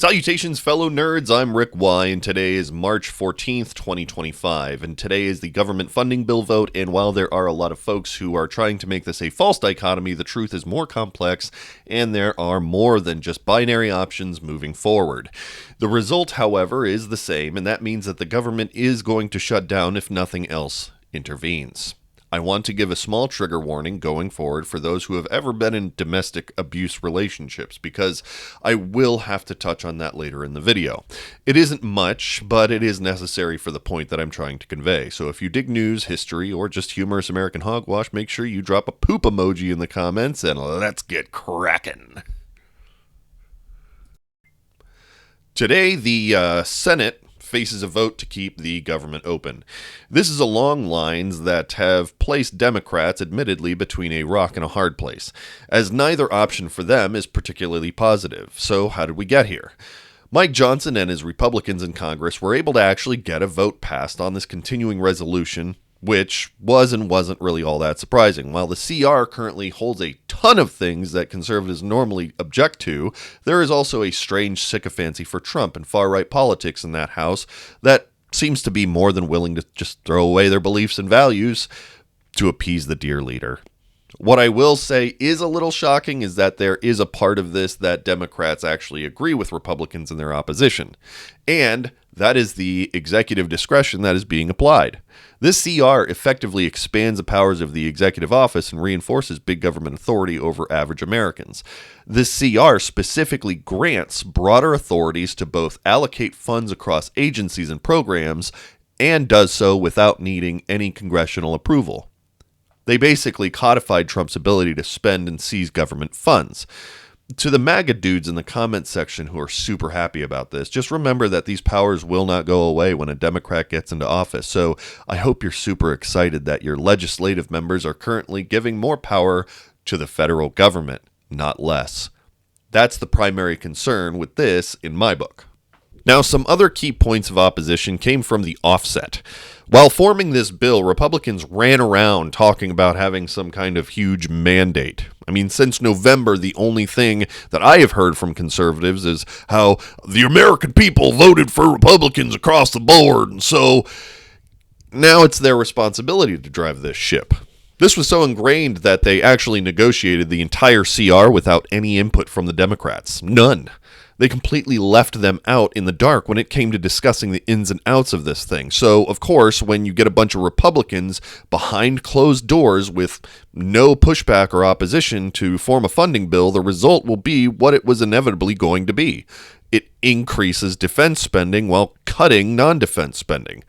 Salutations, fellow nerds. I'm Rick Y, and today is March 14th, 2025, and today is the government funding bill vote, and while there are a lot of folks who are trying to make this a false dichotomy, the truth is more complex, and there are more than just binary options moving forward. The result, however, is the same, and that means that the government is going to shut down if nothing else intervenes. I want to give a small trigger warning going forward for those who have ever been in domestic abuse relationships, because I will have to touch on that later in the video. It isn't much, but it is necessary for the point that I'm trying to convey. So if you dig news, history, or just humorous American hogwash, make sure you drop a poop emoji in the comments, and let's get cracking. Today, the Senate faces a vote to keep the government open. This is along lines that have placed Democrats, admittedly, between a rock and a hard place, as neither option for them is particularly positive. So how did we get here? Mike Johnson and his Republicans in Congress were able to actually get a vote passed on this continuing resolution, which was and wasn't really all that surprising. While the CR currently holds a ton of things that conservatives normally object to, there is also a strange sycophancy for Trump and far-right politics in that House that seems to be more than willing to just throw away their beliefs and values to appease the dear leader. What I will say is a little shocking is that there is a part of this that Democrats actually agree with Republicans in their opposition, and that is the executive discretion that is being applied. This CR effectively expands the powers of the executive office and reinforces big government authority over average Americans. This CR specifically grants broader authorities to both allocate funds across agencies and programs, and does so without needing any congressional approval. They basically codified Trump's ability to spend and seize government funds. To the MAGA dudes in the comments section who are super happy about this, just remember that these powers will not go away when a Democrat gets into office. So I hope you're super excited that your legislative members are currently giving more power to the federal government, not less. That's the primary concern with this in my book. Now, some other key points of opposition came from the offset. While forming this bill, Republicans ran around talking about having some kind of huge mandate. I mean, since November, the only thing that I have heard from conservatives is how the American people voted for Republicans across the board, and so now it's their responsibility to drive this ship. This was so ingrained that they actually negotiated the entire CR without any input from the Democrats. None. They completely left them out in the dark when it came to discussing the ins and outs of this thing. So, of course, when you get a bunch of Republicans behind closed doors with no pushback or opposition to form a funding bill, the result will be what it was inevitably going to be. It increases defense spending while cutting non-defense spending.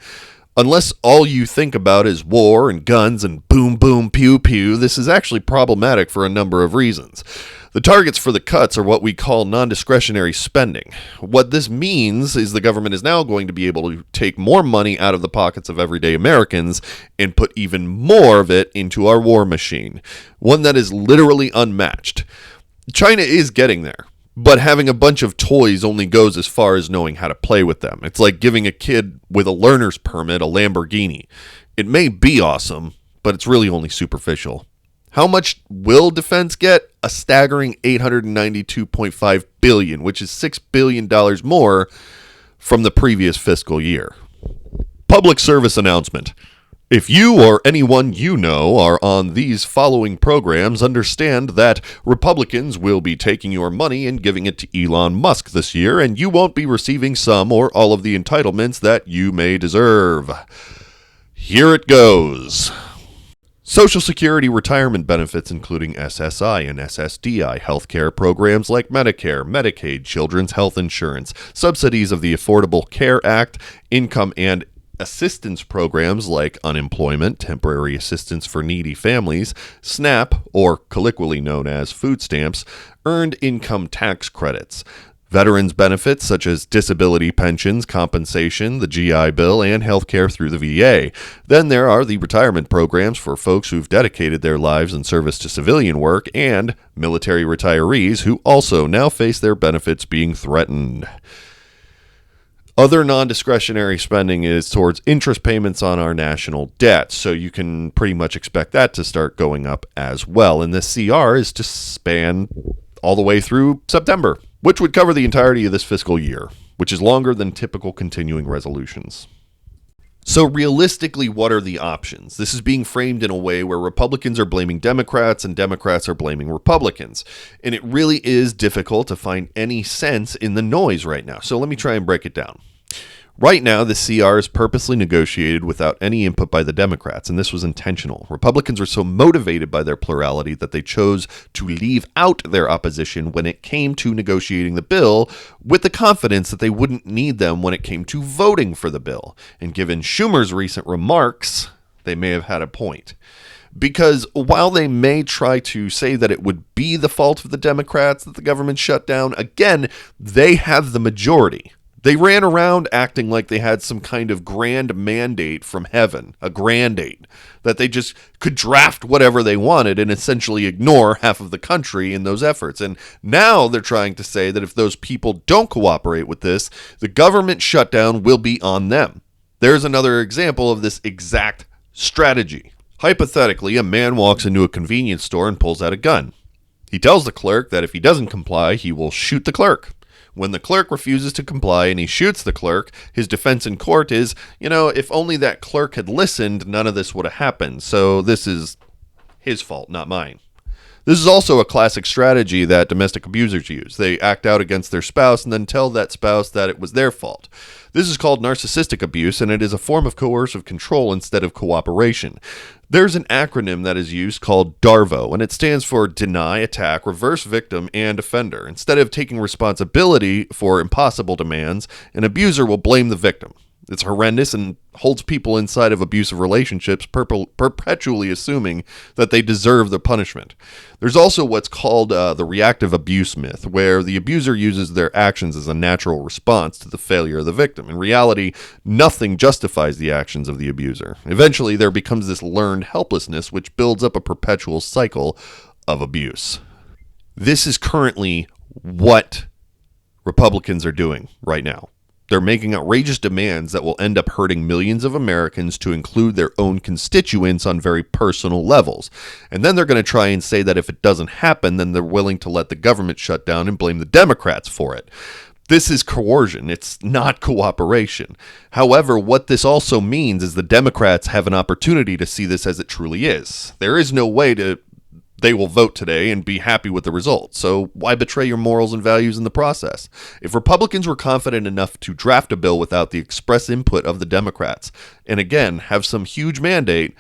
Unless all you think about is war and guns and boom, boom, pew, pew, this is actually problematic for a number of reasons. The targets for the cuts are what we call non-discretionary spending. What this means is the government is now going to be able to take more money out of the pockets of everyday Americans and put even more of it into our war machine, one that is literally unmatched. China is getting there, but having a bunch of toys only goes as far as knowing how to play with them. It's like giving a kid with a learner's permit a Lamborghini. It may be awesome, but it's really only superficial. How much will defense get? A staggering $892.5 billion, which is $6 billion more from the previous fiscal year. Public service announcement. If you or anyone you know are on these following programs, understand that Republicans will be taking your money and giving it to Elon Musk this year, and you won't be receiving some or all of the entitlements that you may deserve. Here it goes. Social Security retirement benefits including SSI and SSDI, healthcare programs like Medicare, Medicaid, children's health insurance, subsidies of the Affordable Care Act, income and assistance programs like unemployment, temporary assistance for needy families, SNAP, or colloquially known as food stamps, earned income tax credits, veterans benefits such as disability pensions, compensation, the GI Bill, and healthcare through the VA. Then there are the retirement programs for folks who've dedicated their lives in service to civilian work and military retirees who also now face their benefits being threatened. Other non-discretionary spending is towards interest payments on our national debt, so you can pretty much expect that to start going up as well. And this CR is to span all the way through September, which would cover the entirety of this fiscal year, which is longer than typical continuing resolutions. So realistically, what are the options? This is being framed in a way where Republicans are blaming Democrats and Democrats are blaming Republicans. And it really is difficult to find any sense in the noise right now. So let me try and break it down. Right now, the CR is purposely negotiated without any input by the Democrats, and this was intentional. Republicans were so motivated by their plurality that they chose to leave out their opposition when it came to negotiating the bill, with the confidence that they wouldn't need them when it came to voting for the bill. And given Schumer's recent remarks, they may have had a point. Because while they may try to say that it would be the fault of the Democrats that the government shut down, again, they have the majority. They ran around acting like they had some kind of grand mandate from heaven, a grandate, that they just could draft whatever they wanted and essentially ignore half of the country in those efforts. And now they're trying to say that if those people don't cooperate with this, the government shutdown will be on them. There's another example of this exact strategy. Hypothetically, a man walks into a convenience store and pulls out a gun. He tells the clerk that if he doesn't comply, he will shoot the clerk. When the clerk refuses to comply and he shoots the clerk, his defense in court is, if only that clerk had listened, none of this would have happened. So this is his fault, not mine. This is also a classic strategy that domestic abusers use. They act out against their spouse and then tell that spouse that it was their fault. This is called narcissistic abuse, and it is a form of coercive control instead of cooperation. There's an acronym that is used called DARVO, and it stands for Deny, Attack, Reverse Victim, and Offender. Instead of taking responsibility for impossible demands, an abuser will blame the victim. It's horrendous and holds people inside of abusive relationships perpetually assuming that they deserve the punishment. There's also what's called the reactive abuse myth, where the abuser uses their actions as a natural response to the failure of the victim. In reality, nothing justifies the actions of the abuser. Eventually, there becomes this learned helplessness, which builds up a perpetual cycle of abuse. This is currently what Republicans are doing right now. They're making outrageous demands that will end up hurting millions of Americans, to include their own constituents on very personal levels. And then they're going to try and say that if it doesn't happen, then they're willing to let the government shut down and blame the Democrats for it. This is coercion. It's not cooperation. However, what this also means is the Democrats have an opportunity to see this as it truly is. There is no way they will vote today and be happy with the result. So why betray your morals and values in the process? If Republicans were confident enough to draft a bill without the express input of the Democrats, and again, have some huge mandate,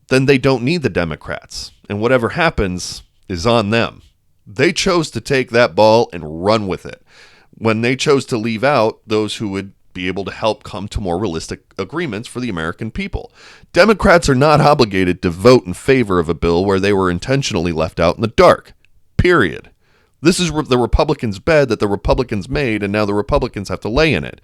then they don't need the Democrats. And whatever happens is on them. They chose to take that ball and run with it, when they chose to leave out those who would be able to help come to more realistic agreements for the American people. Democrats are not obligated to vote in favor of a bill where they were intentionally left out in the dark. Period. This is the Republicans' bed that the Republicans made, and now the Republicans have to lay in it.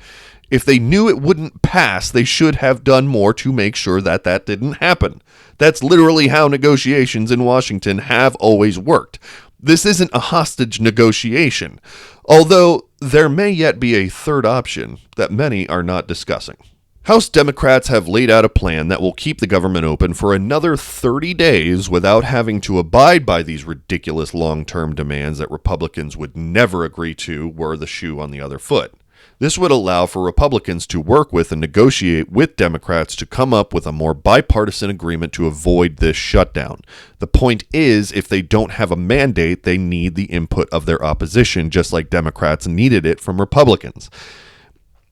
If they knew it wouldn't pass, they should have done more to make sure that that didn't happen. That's literally how negotiations in Washington have always worked. This isn't a hostage negotiation, although there may yet be a third option that many are not discussing. House Democrats have laid out a plan that will keep the government open for another 30 days without having to abide by these ridiculous long-term demands that Republicans would never agree to were the shoe on the other foot. This would allow for Republicans to work with and negotiate with Democrats to come up with a more bipartisan agreement to avoid this shutdown. The point is, if they don't have a mandate, they need the input of their opposition, just like Democrats needed it from Republicans.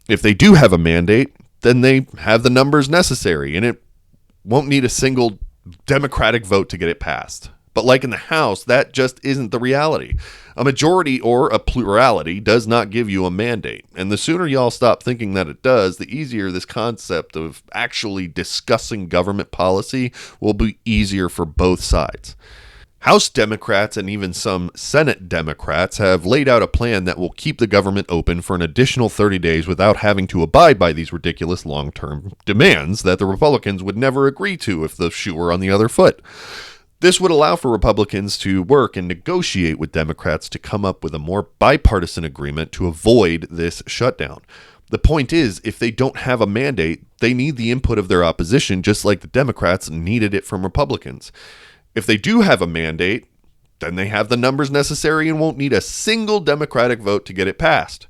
If they do have a mandate, then they have the numbers necessary, and it won't need a single Democratic vote to get it passed. But like in the House, that just isn't the reality. A majority or a plurality does not give you a mandate. And the sooner y'all stop thinking that it does, the easier this concept of actually discussing government policy will be easier for both sides. House Democrats and even some Senate Democrats have laid out a plan that will keep the government open for an additional 30 days without having to abide by these ridiculous long-term demands that the Republicans would never agree to if the shoe were on the other foot. This would allow for Republicans to work and negotiate with Democrats to come up with a more bipartisan agreement to avoid this shutdown. The point is, if they don't have a mandate, they need the input of their opposition, just like the Democrats needed it from Republicans. If they do have a mandate, Then they have the numbers necessary and won't need a single Democratic vote to get it passed.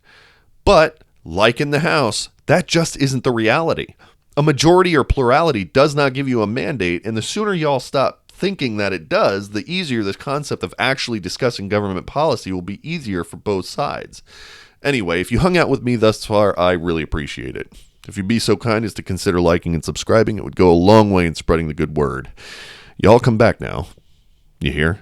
But, like in the House, that just isn't the reality. A majority or plurality does not give you a mandate, and the sooner y'all stop thinking that it does, the easier this concept of actually discussing government policy will be easier for both sides. Anyway, if you hung out with me thus far, I really appreciate it. If you'd be so kind as to consider liking and subscribing, it would go a long way in spreading the good word. Y'all come back now. You hear?